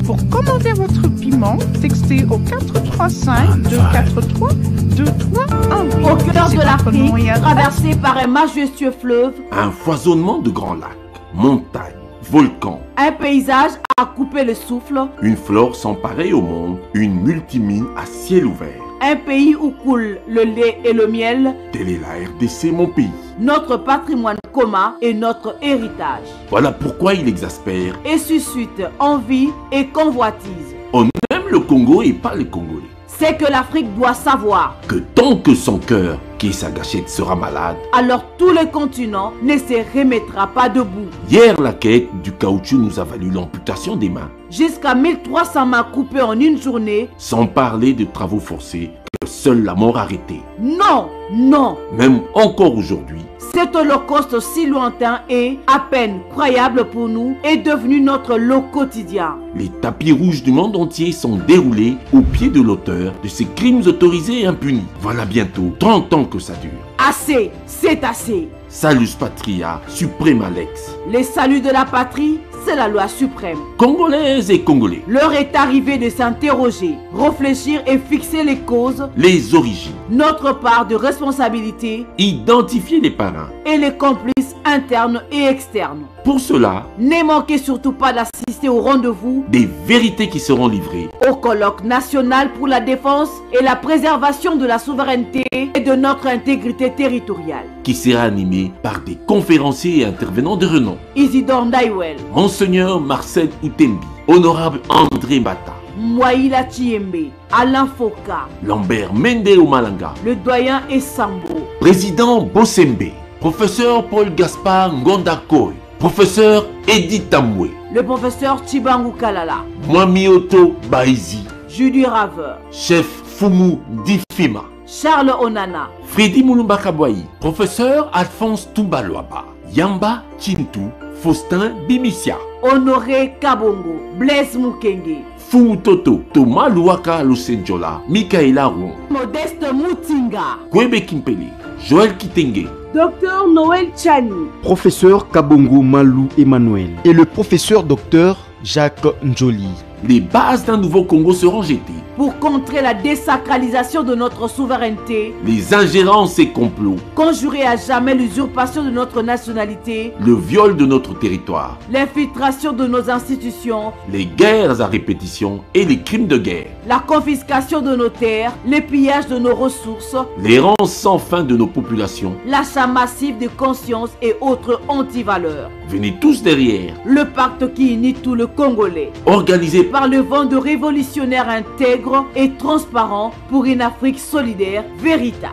Pour commander votre piment, textez au 435 243 231. Au cœur de l'Afrique, traversé par un majestueux fleuve, un foisonnement de grands lacs, montagnes, volcans, un paysage à couper le souffle, une flore sans pareil au monde, une multimine à ciel ouvert. Un pays où coule le lait et le miel. Telle est la RDC, mon pays. Notre patrimoine commun et notre héritage. Voilà pourquoi il exaspère et suscite envie et convoitise. On aime le Congo et pas les Congolais. C'est que l'Afrique doit savoir que tant que son cœur, qui est sa gâchette, sera malade, alors tout le continent ne se remettra pas debout. Hier, la quête du caoutchouc nous a valu l'amputation des mains. Jusqu'à 1300 mains coupées en une journée. Sans parler de travaux forcés que seule la mort arrêtée. Non, non. Même encore aujourd'hui. Cet holocauste si lointain et à peine croyable pour nous est devenu notre lot quotidien. Les tapis rouges du monde entier sont déroulés au pied de l'auteur de ces crimes autorisés et impunis. Voilà bientôt 30 ans que ça dure. Assez, c'est assez. Salus Patria, Suprema Lex. Les saluts de la patrie, c'est la loi suprême. Congolaises et Congolais. L'heure est arrivée de s'interroger, réfléchir et fixer les causes, les origines, notre part de responsabilité, identifier les parrains et les complices internes et externes. Pour cela, ne manquez surtout pas d'assister au rendez-vous des vérités qui seront livrées au colloque national pour la défense et la préservation de la souveraineté et de notre intégrité territoriale, qui sera animé par des conférenciers et intervenants de renom. Isidore Ndaiwel, Monseigneur Marcel Outembi, Honorable André Mbata, Mwaïla Chiembe, Alain Foka, Lambert Mende Omalanga, le doyen Essambo, Président Bossembe, Professeur Paul Gaspard Ngondakoy, Professeur Edith Tamwe, le professeur Chibangu Kalala, Mwamioto Baizi, Judy Raveur, Chef Fumu Difima, Charles Onana, Freddy Moulumba Kabwayi, Professeur Alphonse Tumbaloaba, Yamba Chintu, Faustin Bimisia, Honoré Kabongo, Blaise Mukenge, Fumu Toto, Thomas Luaka Lusenjola, Mikaela Rouen, Modeste Mutinga, Kwebe Kimpele, Joël Kitenge, Docteur Noël Chani, Professeur Kabongo Malou Emmanuel et le professeur Docteur Jacques Njoli. Les bases d'un nouveau Congo seront jetées pour contrer la désacralisation de notre souveraineté, les ingérences et complots, conjurer à jamais l'usurpation de notre nationalité, le viol de notre territoire, l'infiltration de nos institutions, les guerres à répétition et les crimes de guerre, la confiscation de nos terres, les pillages de nos ressources, l'errance sans fin de nos populations, l'achat massif de consciences et autres antivaleurs. Venez tous derrière le pacte qui unit tout le Congolais, organisé par le vent de révolutionnaires intègres et transparents pour une Afrique solidaire, Veritas.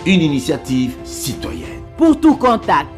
Une initiative citoyenne. Pour tout contact,